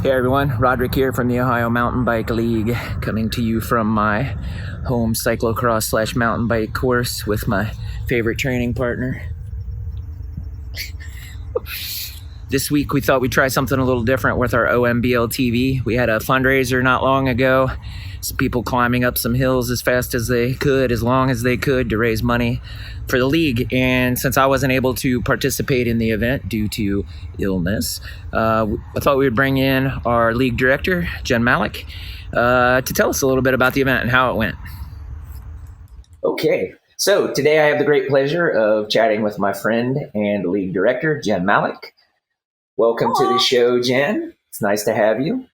Hey everyone, Roderick here from the Ohio Mountain Bike League, coming to you from my home cyclocross / mountain bike course with my favorite training partner. This week we thought we'd try something a little different with our OMBL TV. We had a fundraiser not long ago, some people climbing up some hills as fast as they could, as long as they could, to raise money for the league. And since I wasn't able to participate in the event due to illness, I thought we would bring in our league director, Jen Malik, to tell us a little bit about the event and how it went. Okay, so today I have the great pleasure of chatting with my friend and league director, Jen Malik. Welcome to the show, Jen. It's nice to have you.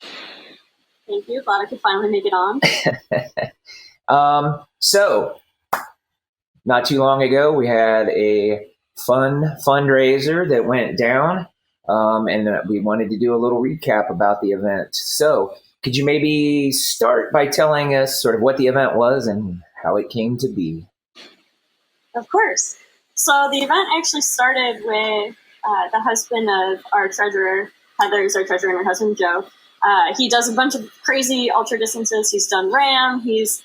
Thank you. Glad I could finally make it on. So, not too long ago, we had a fun fundraiser that went down, and we wanted to do a little recap about the event. So, could you maybe start by telling us sort of what the event was and how it came to be? Of course. So, the event actually started with the husband of our treasurer. Heather is our treasurer, and her husband, Joe. He does a bunch of crazy ultra distances. He's done RAM. He's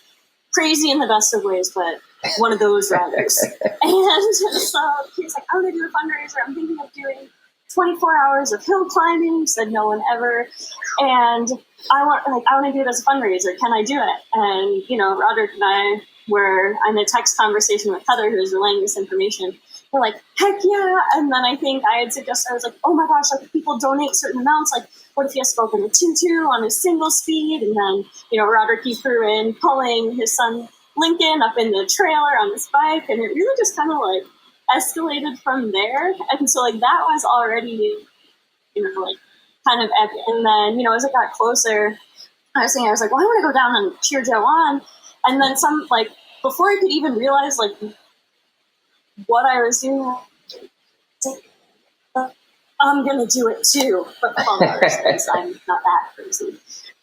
crazy in the best of ways, but one of those riders. And so he's like, I'm going to do a fundraiser. I'm thinking of doing 24 hours of hill climbing. Said no one ever. And I want to do it as a fundraiser. Can I do it? And, Roderick and I were in a text conversation with Heather, who was relaying this information. We're like, heck yeah. And then I think I had suggested, I was like, oh my gosh, like if people donate certain amounts, like what if he has to open a 2-2 on his single speed? And then, Roderick, he threw in pulling his son Lincoln up in the trailer on his bike. And it really just kind of like escalated from there. And so like that was already, like kind of epic. And then, as it got closer, I was like, well, I want to go down and cheer Joe on. And then before I could even realize like what I was doing, I'm going to do it too, but because I'm not that crazy.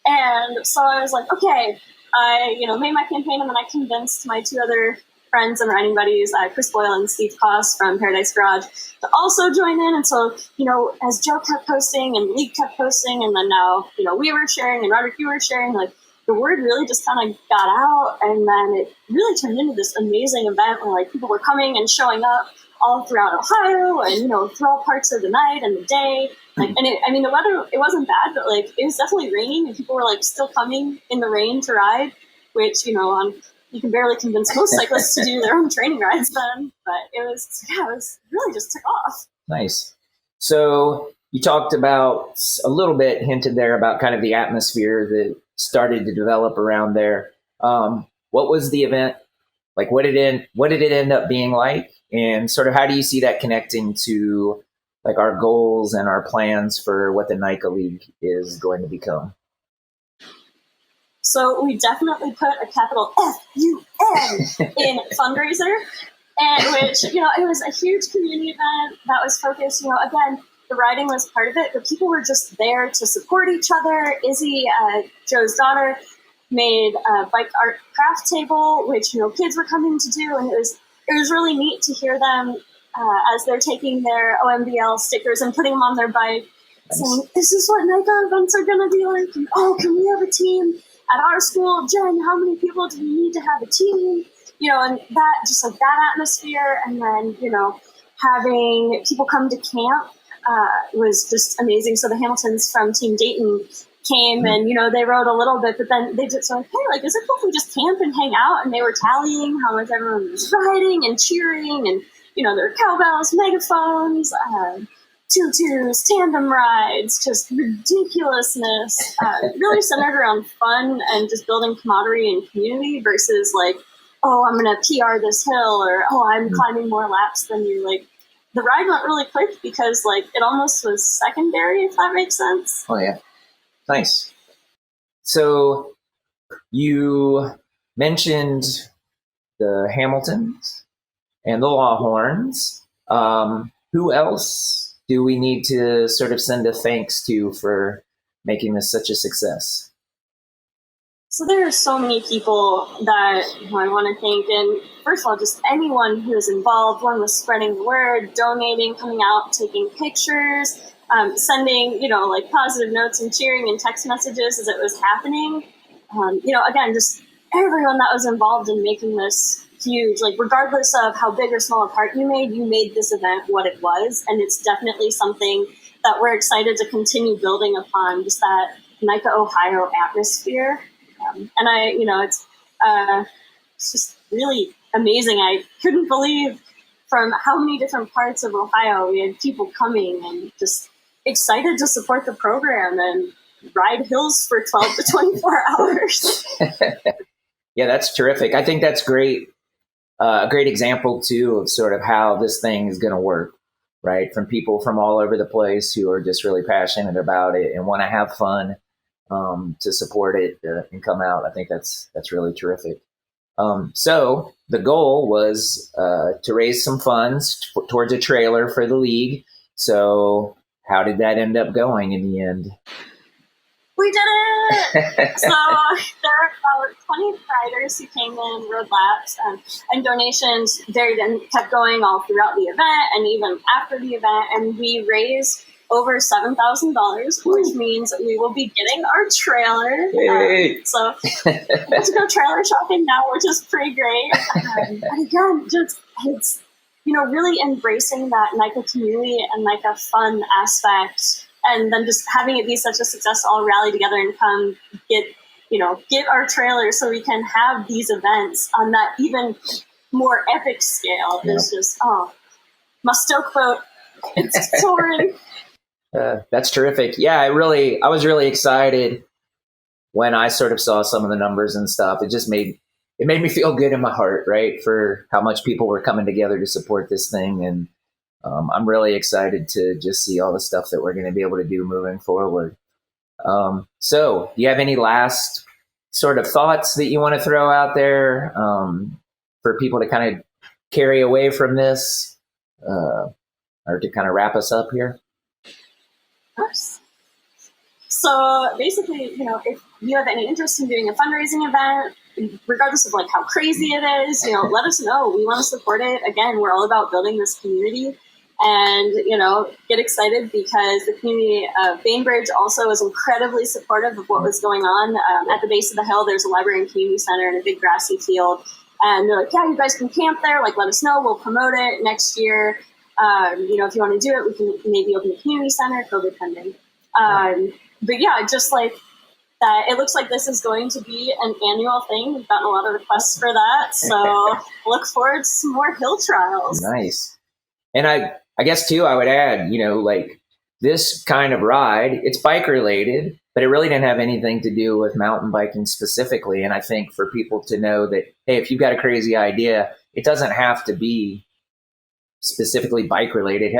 And so I was like, okay, I, made my campaign, and then I convinced my two other friends and riding buddies, Chris Boyle and Steve Koss from Paradise Garage, to also join in. And so, as Joe kept posting and Lee kept posting, and then now, we were sharing and Roderick, you were sharing, like the word really just kind of got out. And then it really turned into this amazing event where like people were coming and showing up all throughout Ohio and, throughout parts of the night and the day. Like, and the weather, it wasn't bad, but like, it was definitely raining and people were like still coming in the rain to ride, which, you can barely convince most cyclists to do their own training rides then, but it was really just took off. Nice. So you talked about a little bit, hinted there about kind of the atmosphere that started to develop around there. What was the event like? What did it end up being like? And sort of how do you see that connecting to like our goals and our plans for what the NICA League is going to become? So we definitely put a capital F-U-N in fundraiser, and which, it was a huge community event that was focused, again, the riding was part of it, but people were just there to support each other. Izzy, Joe's daughter, made a bike art craft table, which, kids were coming to do, and it was really neat to hear them as they're taking their OMBL stickers and putting them on their bike, saying, this is what NICA events are going to be like, and, oh, can we have a team? At our school, Jen, how many people do we need to have a team? And that, just like that atmosphere, and then, having people come to camp was just amazing. So the Hamiltons from Team Dayton came and, they rode a little bit, but then they just like, hey, like, is it cool if we just camp and hang out? And they were tallying how much everyone was riding and cheering, and, there were cowbells, megaphones, 2-2s, tandem rides, just ridiculousness, really centered around fun and just building camaraderie and community versus like, oh, I'm going to PR this hill, or, oh, I'm climbing more laps than you. Like, the ride went really quick because like it almost was secondary, if that makes sense. Oh, yeah. Nice. So you mentioned the Hamiltons and the Lawhorns. Who else do we need to sort of send a thanks to for making this such a success? So there are so many people that I want to thank. And first of all, just anyone who is involved, one with spreading the word, donating, coming out, taking pictures, sending, like positive notes and cheering and text messages as it was happening. Again, just everyone that was involved in making this huge, like regardless of how big or small a part you made this event what it was. And it's definitely something that we're excited to continue building upon, just that NICA Ohio atmosphere. It's just really amazing. I couldn't believe from how many different parts of Ohio we had people coming and just excited to support the program and ride hills for 12 to 24 hours. Yeah, that's terrific. I think that's great. A great example too of sort of how this thing is going to work, right? From people from all over the place who are just really passionate about it and want to have fun, to support it and come out. I think that's really terrific. So the goal was to raise some funds towards a trailer for the league. So how did that end up going in the end? We did it! So there were about 20 riders who came in, rode laps, and donations varied and kept going all throughout the event and even after the event. And we raised over $7,000, which means we will be getting our trailer. So we have to go trailer shopping now, which is pretty great. And again, it's really embracing that NICA community and NICA fun aspect. And then just having it be such a success, all rally together and come get our trailer so we can have these events on that even more epic scale. Yep. Is just, my stoke boat, it's soaring. That's terrific. Yeah, I was really excited when I sort of saw some of the numbers and stuff. It made me feel good in my heart, right? For how much people were coming together to support this thing. And I'm really excited to just see all the stuff that we're going to be able to do moving forward. So do you have any last sort of thoughts that you want to throw out there for people to kind of carry away from this or to kind of wrap us up here? Of course. So basically, if you have any interest in doing a fundraising event, regardless of like how crazy it is, let us know. We want to support it. Again, we're all about building this community. And, get excited because the community of Bainbridge also is incredibly supportive of what was going on. At the base of the hill, there's a library and community center and a big grassy field. And they're like, yeah, you guys can camp there. Like, let us know. We'll promote it next year. If you want to do it, we can maybe open a community center, COVID pending. But yeah, just like that, it looks like this is going to be an annual thing. We've gotten a lot of requests for that. So look forward to some more hill trials. Nice. And I guess too, I would add, like this kind of ride, it's bike related, but it really didn't have anything to do with mountain biking specifically. And I think for people to know that, hey, if you've got a crazy idea, it doesn't have to be specifically bike related,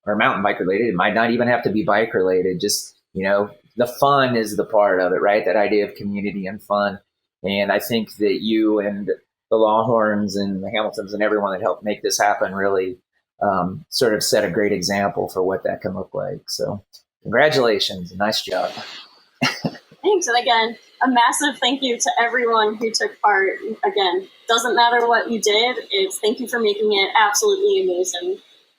or mountain bike related. It might not even have to be bike related. Just, the fun is the part of it, right? That idea of community and fun. And I think that you and the Longhorns and the Hamiltons and everyone that helped make this happen really sort of set a great example for what that can look like. So congratulations. Nice job. Thanks. And again, a massive thank you to everyone who took part. Again, doesn't matter what you did. It's thank you for making it absolutely amazing.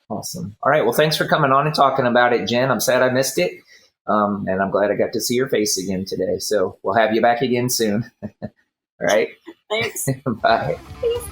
Awesome. All right. Well, thanks for coming on and talking about it, Jen. I'm sad I missed it. And I'm glad I got to see your face again today. So we'll have you back again soon. All right. Thanks. Bye. Peace.